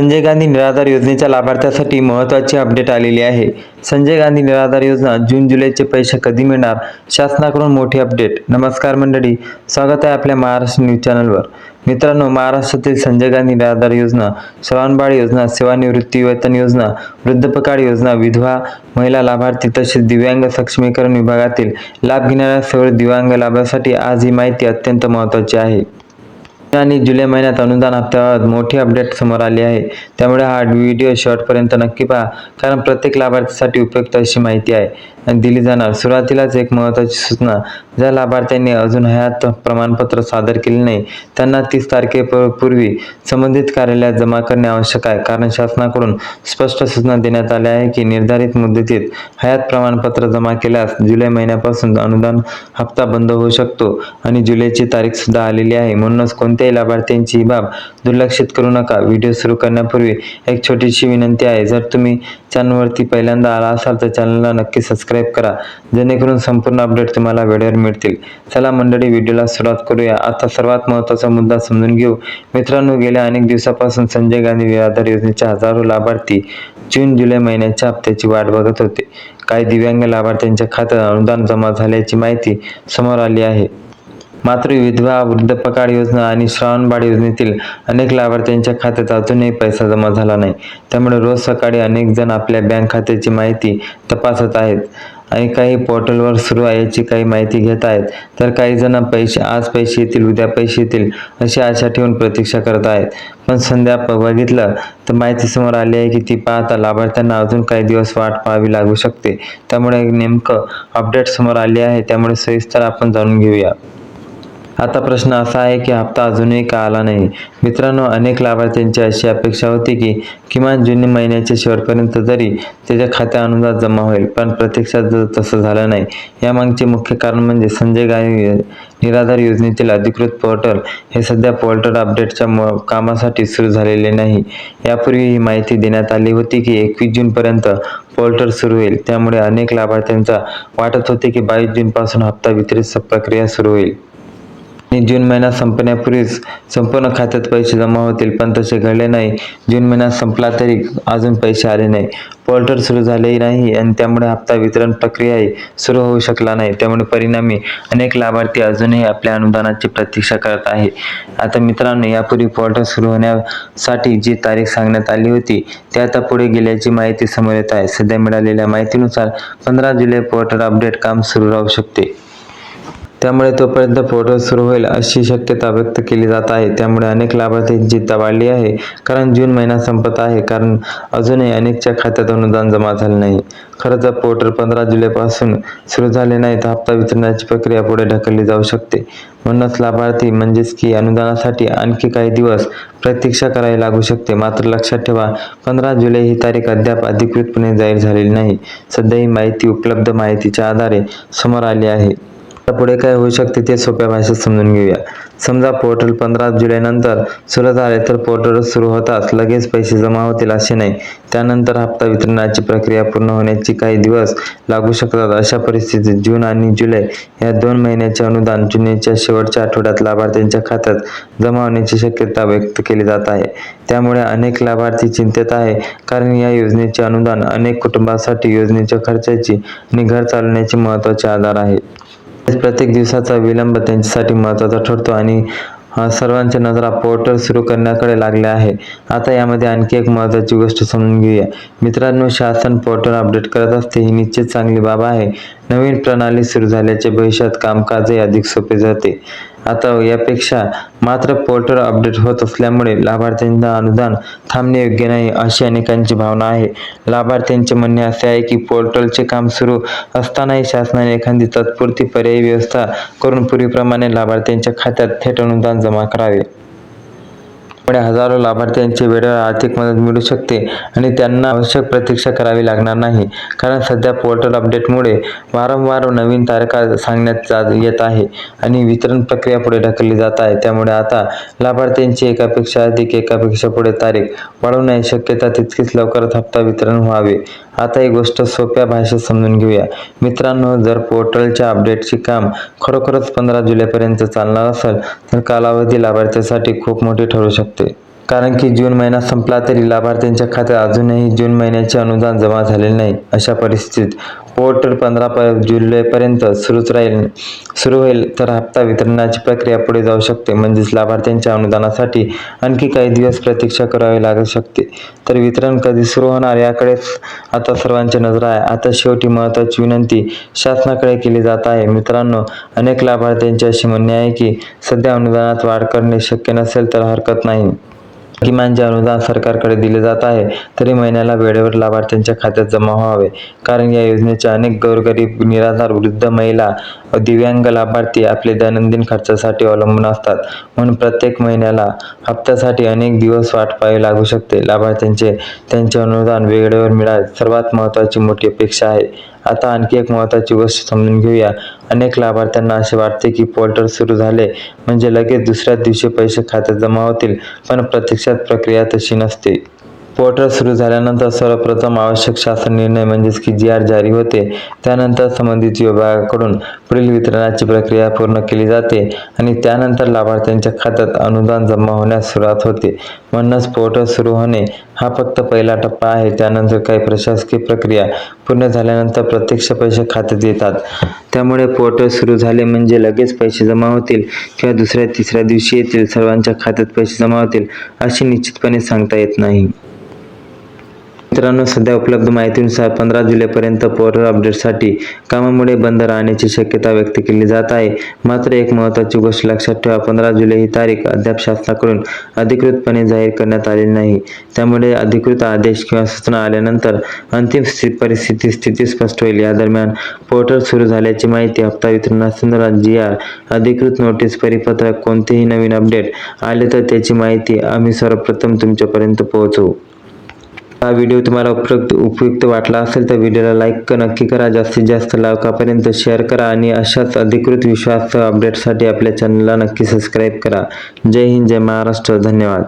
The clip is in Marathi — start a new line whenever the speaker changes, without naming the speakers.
संजय गांधी निराधार योजनेच्या लाभार्थ्यांसाठी महत्त्वाची अपडेट आलेली आहे. संजय गांधी निराधार योजना जून-जुलैचे पैसे कधी मिळणार? शासनाकडून मोठी अपडेट. नमस्कार मंडळी, स्वागत आहे आपल्या महाराष्ट्र न्यूज चॅनलवर. मित्रांनो, महाराष्ट्रातील संजय गांधी निराधार योजना, श्रावणबाळ योजना, सेवानिवृत्ती वेतन योजना, वृद्धपकाळ योजना, विधवा महिला लाभार्थी तसेच दिव्यांग सक्षमीकरण विभागातील लाभ घेणाऱ्या सर्व दिव्यांग लाभार्थ्यांसाठी आज ही माहिती अत्यंत महत्त्वाची आहे. आणि जुलै महिन्यात अनुदान हप्त्याबाबत मोठी अपडेट समोर आली आहे. त्यामुळे हा व्हिडिओ शेवटपर्यंत नक्की पहा, कारण प्रत्येक लाभार्थीसाठी उपयुक्त अशी माहिती आहे दिली जाणार. सुरुवातीलाच एक महत्त्वाची सूचना. ज्या लाभार्थ्यांनी अजून हयात प्रमाणपत्र सादर केले नाही त्यांना 30 तारखेपूर्वी संबंधित कार्यालयात जमा करणे आवश्यक आहे. कारण शासनाकडून स्पष्ट सूचना देण्यात आल्या आहे की निर्धारित मुदतीत हयात प्रमाणपत्र जमा केल्यास जुलै महिन्यापासून अनुदान हप्ता बंद होऊ शकतो आणि जुलैची तारीख सुद्धा आलेली आहे. म्हणूनच कोणत्याही लाभार्थ्यांची ही बाब दुर्लक्षित करू नका. व्हिडिओ सुरू करण्यापूर्वी एक छोटीशी विनंती आहे. जर तुम्ही चॅनलवरती पहिल्यांदा आला असाल तर चॅनलला नक्की सबस्क्राईब करा, जेणेकरून संपूर्ण अपडेट तुम्हाला वेळेवर मिळतील. चला मंडळी, व्हिडिओला सुरुवात करूया. आता सर्वात महत्त्वाचा मुद्दा समजून घेऊ. मित्रांनो, गेल्या अनेक दिवसापासून संजय गांधी निराधार योजनेचे हजारो लाभार्थी जून-जुलै महिन्याच्या हप्त्याची वाट बघत होते. काही दिव्यांग लाभार्थ्यांच्या खात्यात अनुदान जमा झाल्याची माहिती समोर आली आहे. मात्र विधवा, वृद्धपकाळ योजना आणि श्रावणबाळ योजनेतील अनेक लाभार्थ्यांच्या खात्यात अजूनही पैसा जमा झाला नाही. त्यामुळे रोज सकाळी अनेक जण आपल्या बँक खात्याची माहिती तपासत आहेत आणि काही पोर्टलवर सुरू याची काही माहिती घेत आहेत, तर काही जण आज पैसे येतील, उद्या पैसे येतील अशी आशा ठेवून प्रतीक्षा करत आहेत. पण सध्या बघितलं तर माहिती समोर आली आहे की ती पाहता लाभार्थ्यांना अजून काही दिवस वाट पाहावी लागू शकते. त्यामुळे नेमकं अपडेट समोर आली आहे, त्यामुळे सविस्तर आपण जाणून घेऊया. आता प्रश्न असा आहे की हप्ता अजूनही का आला नाही? मित्रांनो, अनेक लाभार्थ्यांची अशी अपेक्षा होती की किमान जून महिन्याच्या शेवटपर्यंत तरी त्याच्या खात्यात अनुदान जमा होईल, पण प्रत्यक्षात तसं झालं नाही. यामागचे मुख्य कारण म्हणजे संजय गांधी निराधार योजनेतील अधिकृत पोर्टल हे सध्या पोर्टल अपडेटच्या कामासाठी सुरू झालेले नाही. यापूर्वी ही माहिती देण्यात आली होती की 21 जूनपर्यंत पोर्टल सुरू होईल. त्यामुळे अनेक लाभार्थ्यांचा वाटत होते की 22 जूनपासून हप्ता वितरित प्रक्रिया सुरू होईल आणि जून महिना संपण्यापूर्वीच संपूर्ण खात्यात पैसे जमा होतील, पण तसे घडले नाही. जून महिना संपला तरी अजून पैसे आले नाही, पोर्टल सुरू झालेही नाही आणि त्यामुळे हप्ता वितरण प्रक्रियाही सुरू होऊ शकला नाही. त्यामुळे परिणामी अनेक लाभार्थी अजूनही आपल्या अनुदानाची प्रतीक्षा करत आहे. आता मित्रांनो, यापूर्वी पोर्टल सुरू होण्यासाठी जी तारीख सांगण्यात आली होती ती आता पुढे गेल्याची माहिती समोर येत आहे. सध्या मिळालेल्या माहितीनुसार 15 जुलै पोर्टल अपडेट काम सुरू राहू शकते. त्यामुळे तोपर्यंत पोर्टल सुरू होईल अशी शक्यता व्यक्त केली जात आहे. त्यामुळे अनेक लाभार्थ्यांची चिंता वाढली आहे, कारण जून महिना संपत आहे, कारण अजूनही अनेकच्या खात्यात अनुदान जमा झाले नाही. खरं तर पोर्टल 15 जुलैपासून सुरू झाले नाही तर हप्ता वितरणाची प्रक्रिया पुढे ढकलली जाऊ शकते. म्हणूनच लाभार्थी म्हणजेच की अनुदानासाठी आणखी काही दिवस प्रतीक्षा करावी लागू शकते. मात्र लक्षात ठेवा, 15 जुलै ही तारीख अद्याप अधिकृतपणे जाहीर झालेली नाही. सध्या ही माहिती उपलब्ध माहितीच्या आधारे समोर आली आहे. पुढे काय होऊ शकते ते सोप्या भाषेत समजून घेऊया. समजा पोर्टल 15 जुलैनंतर सुरू झाले तर पोर्टल सुरू होताच लगेच पैसे जमा होतील असे नाही. त्यानंतर हप्ता वितरणाची प्रक्रिया पूर्ण होण्याची काही दिवस लागू शकतात. अशा परिस्थितीत जून आणि जुलै या 2 महिन्याचे अनुदान जुलैच्या शेवटच्या आठवड्यात लाभार्थ्यांच्या खात्यात जमा होण्याची शक्यता व्यक्त केली जात आहे. त्यामुळे अनेक लाभार्थी चिंतेत आहे, कारण या योजनेचे अनुदान अनेक कुटुंबांसाठी योजनेच्या खर्चाची आणि घर चालवण्याचे महत्त्वाचे आधार आहे. प्रत्येक दिवसाचा विलंब त्यांच्यासाठी महत्त्वाचा ठरतो आणि सर्वांच्या नजरा पोर्टल सुरू करण्याकडे लागल्या आहे. आता यामध्ये आणखी एक महत्त्वाची गोष्ट समजून घेऊया. मित्रांनो, शासन पोर्टल अपडेट करत असते ही निश्चित चांगली बाब आहे. नवीन प्रणाली सुरू झाल्याचे भविष्यात कामकाजही अधिक सोपे जाते. आता यापेक्षा मात्र पोर्टल अपडेट होत असल्यामुळे लाभार्थ्यांना अनुदान थांबणे योग्य नाही अशी अनेकांची भावना आहे. लाभार्थ्यांचे म्हणणे असे आहे की पोर्टलचे काम सुरू असतानाही शासनाने एखादी तात्पुरती पर्यायी व्यवस्था करून पूर्वीप्रमाणे लाभार्थ्यांच्या खात्यात थेट अनुदान जमा करावे. त्यामुळे हजारो लाभार्थ्यांची वेळेवर आर्थिक मदत मिळू शकते आणि त्यांना आवश्यक प्रतीक्षा करावी लागणार नाही. कारण सध्या पोर्टल अपडेटमुळे वारंवार नवीन तारखा सांगण्यात येत आहे आणि वितरण प्रक्रिया पुढे ढकलली जात आहे. त्यामुळे आता लाभार्थ्यांची एकापेक्षा पुढे तारीख वाढू नये, शक्यता तितकीच लवकरच हप्ता वितरण व्हावे. आता ही गोष्ट सोप्या भाषेत समजून घेऊया. मित्रांनो, जर पोर्टलच्या अपडेटचे काम खरोखरच 15 जुलैपर्यंत चालणार असेल तर कालावधी लाभार्थ्यांसाठी खूप मोठी ठरू शकते. कारण की जून महिना संपला तरी लाभार्थ्यांच्या खात्यात अजूनही जून महिन्याचे अनुदान जमा झालेले नाही. अशा परिस्थितीत पोर्टल 15 जुलैपर्यंत सुरू होईल तर हप्ता वितरणाची प्रक्रिया पुढे जाऊ शकते. म्हणजेच लाभार्थ्यांच्या अनुदानासाठी आणखी काही दिवस प्रतीक्षा करावी लागू शकते. तर वितरण कधी सुरू होणार याकडेच आता सर्वांची नजर आहे. आता शेवटी महत्त्वाची विनंती शासनाकडे केली जात आहे. मित्रांनो, अनेक लाभार्थ्यांची अशी म्हणणे आहे की सध्या अनुदानात वाढ करणे शक्य नसेल तर हरकत नाही. किमान जे अनुदान सरकारकडे दिले जात आहे तरी महिन्याला वेळेवर लाभार्थ्यांच्या खात्यात जमा व्हावे. कारण या योजनेचे अनेक गोरगरीब, निराधार, वृद्ध, महिला व दिव्यांग लाभार्थी आपले दैनंदिन खर्चासाठी अवलंबून असतात. म्हणून प्रत्येक महिन्याला हप्त्यासाठी अनेक दिवस वाट पाहावी लागू शकते. लाभार्थ्यांचे त्यांचे अनुदान वेळेवर मिळावे सर्वात महत्त्वाची मोठी अपेक्षा आहे. आता आणखी एक महत्त्वाची गोष्ट समजून घेऊया. अनेक लाभार्थ्यांना असे वाटते की पोर्टल सुरू झाले म्हणजे लगेच दुसऱ्याच दिवशी पैसे खात्यात जमा होतील, पण प्रत्यक्षात प्रक्रिया तशी नसते. पोर्टल सुरू झाल्यानंतर सर्वप्रथम आवश्यक शासन निर्णय म्हणजेच की GR जारी होते. त्यानंतर संबंधित विभागाकडून पुढील वितरणाची प्रक्रिया पूर्ण केली जाते आणि त्यानंतर लाभार्थ्यांच्या खात्यात अनुदान जमा होण्यास सुरुवात होते. म्हणूनच पोर्टल सुरू होणे हा फक्त पहिला टप्पा आहे. त्यानंतर काही प्रशासकीय प्रक्रिया पूर्ण झाल्यानंतर प्रत्यक्ष पैसे खात्यात येतात. त्यामुळे पोर्टल सुरू झाले म्हणजे लगेच पैसे जमा होतील किंवा दुसऱ्या तिसऱ्या दिवशी येतील, सर्वांच्या खात्यात पैसे जमा होतील अशी निश्चितपणे सांगता येत नाही. मित्रांनो, सध्या उपलब्ध माहितीनुसार 15 जुलैपर्यंत पोर्टल अपडेटसाठी कामामुळे बंद राहण्याची शक्यता व्यक्त केली जात आहे. मात्र एक महत्त्वाची गोष्ट लक्षात ठेवा, 15 जुलै ही तारीख अद्याप शासनाकडून अधिकृतपणे जाहीर करण्यात आलेली नाही. त्यामुळे अधिकृत आदेश किंवा सूचना आल्यानंतर अंतिम स्थिती स्पष्ट होईल. या दरम्यान पोर्टल सुरू झाल्याची माहिती, हप्ता वितरणासंदर्भात GR, अधिकृत नोटीस, परिपत्रक, कोणतेही नवीन अपडेट आले तर त्याची माहिती आम्ही सर्वप्रथम तुमच्यापर्यंत पोहोचवू. हा व्हिडिओ तुम्हाला उपयुक्त वाटला असेल तर व्हिडिओला लाईक नक्की करा, जास्तीत जास्त लोकांपर्यंत शेअर करा आणि अशाच अधिकृत विश्वासार्ह अपडेटसाठी आपल्या चॅनलला नक्की सबस्क्राईब करा. जय हिंद, जय महाराष्ट्र. धन्यवाद.